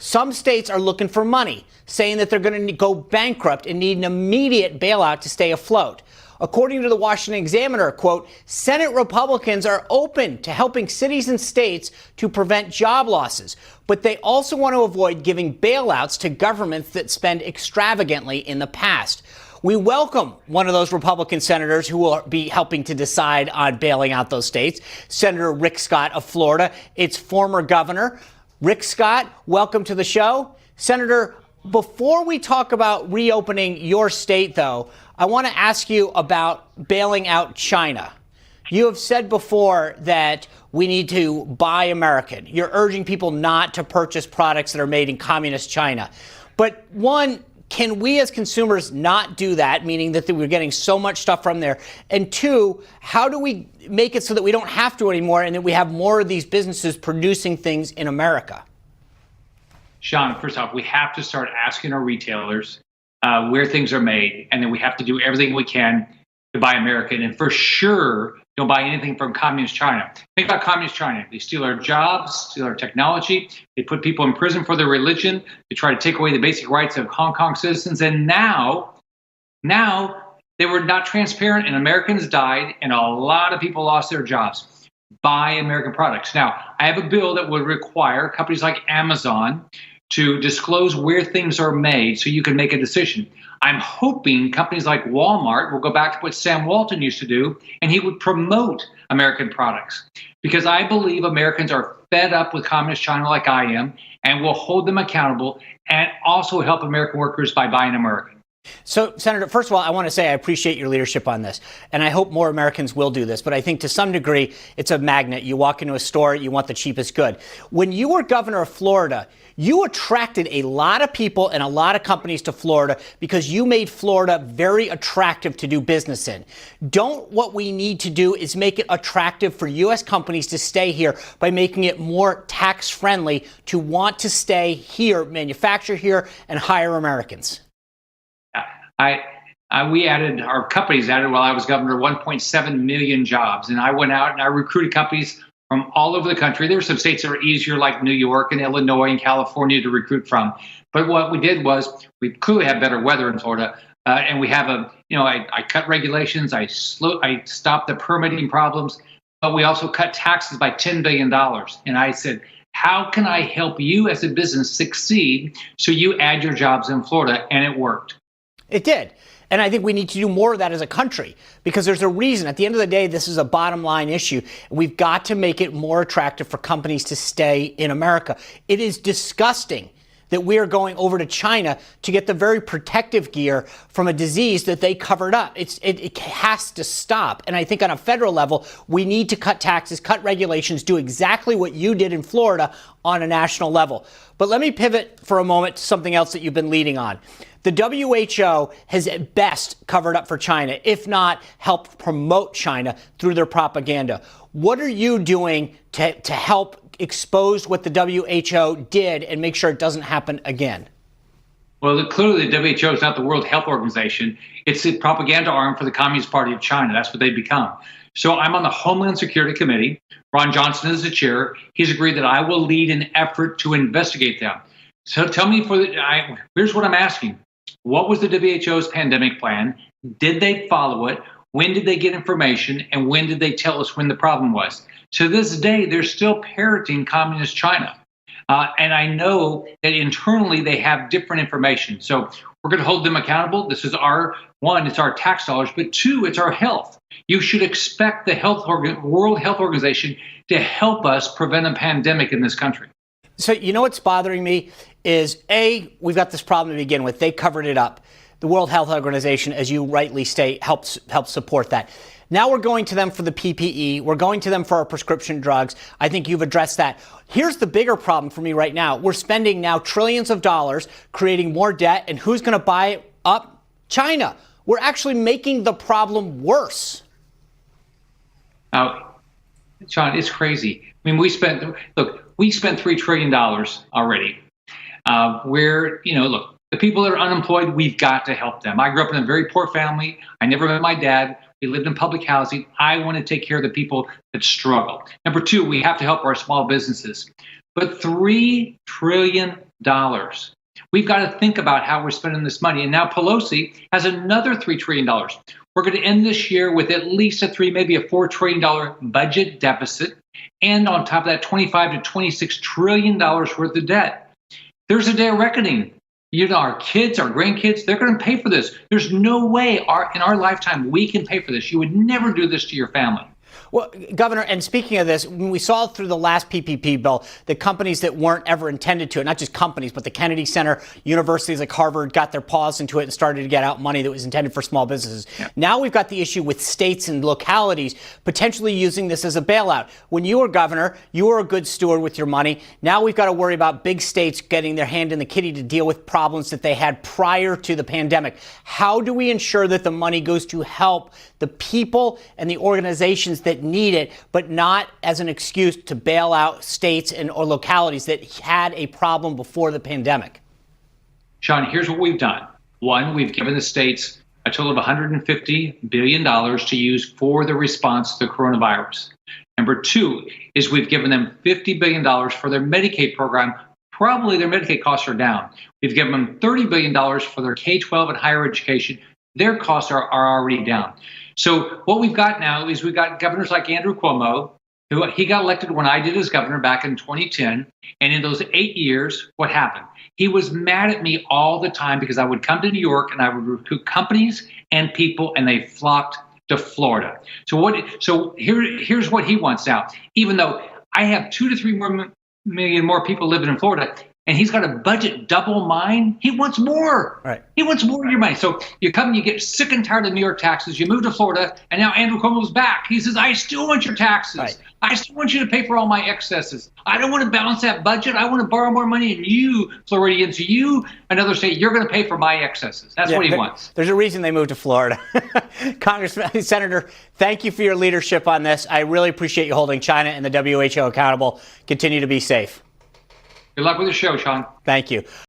Some states are looking for money, saying that they're going to go bankrupt and need an immediate bailout to stay afloat. According to the Washington Examiner, quote, Senate Republicans are open to helping cities and states to prevent job losses, but they also want to avoid giving bailouts to governments that spend extravagantly in the past. We welcome one of those Republican senators who will be helping to decide on bailing out those states, Senator Rick Scott of Florida. It's former governor. Rick Scott, welcome to the show. Senator, before we talk about reopening your state, though, I want to ask you about bailing out China. You have said before that we need to buy American. You're urging people not to purchase products that are made in communist China. But one, can we as consumers not do that, meaning that we're getting so much stuff from there? And two, how do we make it so that we don't have to anymore and that we have more of these businesses producing things in America? Sean, first off, we have to start asking our retailers where things are made, and then we have to do everything we can to buy American. And for sure, don't buy anything from communist China. Think about communist China. They steal our jobs, steal our technology. They put people in prison for their religion. They try to take away the basic rights of Hong Kong citizens. And now they were not transparent, and Americans died, and a lot of people lost their jobs. Buy American products. Now, I have a bill that would require companies like Amazon to disclose where things are made so you can make a decision. I'm hoping companies like Walmart will go back to what Sam Walton used to do, and he would promote American products. Because I believe Americans are fed up with communist China like I am, and will hold them accountable and also help American workers by buying American. So, Senator, first of all, I want to say I appreciate your leadership on this, and I hope more Americans will do this. But I think to some degree, it's a magnet. You walk into a store, you want the cheapest good. When you were governor of Florida, you attracted a lot of people and a lot of companies to Florida because you made Florida very attractive to do business in. Don't what we need to do is make it attractive for U.S. companies to stay here by making it more tax friendly to want to stay here, manufacture here, and hire Americans. Our companies added, while I was governor, 1.7 million jobs. And I went out and I recruited companies from all over the country. There were some states that are easier, like New York and Illinois and California, to recruit from. But what we did was we clearly have better weather in Florida. And we have I cut regulations. I stopped the permitting problems, but we also cut taxes by $10 billion. And I said, how can I help you as a business succeed so you add your jobs in Florida? And it worked. It did. And I think we need to do more of that as a country because there's a reason. At the end of the day, this is a bottom line issue. We've got to make it more attractive for companies to stay in America. It is disgusting that we are going over to China to get the very protective gear from a disease that they covered up. It has to stop. And I think on a federal level, we need to cut taxes, cut regulations, do exactly what you did in Florida on a national level. But let me pivot for a moment to something else that you've been leading on. The WHO has at best covered up for China, if not helped promote China through their propaganda. What are you doing to help expose what the WHO did and make sure it doesn't happen again? Well, clearly the WHO is not the World Health Organization. It's a propaganda arm for the Communist Party of China. That's what they've become. So I'm on the Homeland Security Committee. Ron Johnson is the chair. He's agreed that I will lead an effort to investigate them. So tell me, here's what I'm asking. What was the WHO's pandemic plan? Did they follow it? When did they get information? And when did they tell us when the problem was? To this day, they're still parroting communist China. And I know that internally they have different information. So we're going to hold them accountable. This is it's our tax dollars, but two, it's our health. You should expect the World Health Organization to help us prevent a pandemic in this country. So you know what's bothering me is, A, we've got this problem to begin with. They covered it up. The World Health Organization, as you rightly state, helps support that. Now we're going to them for the PPE. We're going to them for our prescription drugs. I think you've addressed that. Here's the bigger problem for me right now. We're spending now trillions of dollars creating more debt. And who's going to buy it up? China. We're actually making the problem worse. Now, Sean, it's crazy. I mean, we spent $3 trillion already. The people that are unemployed, we've got to help them. I grew up in a very poor family. I never met my dad. We lived in public housing. I want to take care of the people that struggle. Number two, we have to help our small businesses. But $3 trillion, We've got to think about how we're spending this money. And now Pelosi has another $3 trillion. We're going to end this year with at least maybe a $4 trillion budget deficit. And on top of that, $25 to $26 trillion worth of debt. There's a day of reckoning. Our kids, our grandkids, they're going to pay for this. There's no way in our lifetime we can pay for this. You would never do this to your family. Well, Governor, and speaking of this, when we saw through the last PPP bill, the companies that weren't ever intended to, not just companies, but the Kennedy Center, universities like Harvard got their paws into it and started to get out money that was intended for small businesses. Yeah. Now we've got the issue with states and localities potentially using this as a bailout. When you were governor, you were a good steward with your money. Now we've got to worry about big states getting their hand in the kitty to deal with problems that they had prior to the pandemic. How do we ensure that the money goes to help the people and the organizations that need it, but not as an excuse to bail out states or localities that had a problem before the pandemic? Sean, here's what we've done. One, we've given the states a total of $150 billion to use for the response to the coronavirus. Number two is we've given them $50 billion for their Medicaid program. Probably their Medicaid costs are down. We've given them $30 billion for their K-12 and higher education. Their costs are already down. So what we've got now is we've got governors like Andrew Cuomo, who he got elected when I did as governor back in 2010. And in those 8 years, what happened? He was mad at me all the time because I would come to New York and I would recruit companies and people, and they flocked to Florida. So here's what he wants now. Even though I have 2 to 3 million more people living in Florida, and he's got a budget double mine, he wants more. Right. He wants more of your money. So you come and you get sick and tired of New York taxes, you move to Florida, and now Andrew Cuomo's back. He says, I still want your taxes. Right. I still want you to pay for all my excesses. I don't want to balance that budget. I want to borrow more money, and you, Floridians, another state, you're going to pay for my excesses. That's what he wants. There's a reason they moved to Florida. Congressman, Senator, thank you for your leadership on this. I really appreciate you holding China and the WHO accountable. Continue to be safe. Good luck with the show, Sean. Thank you.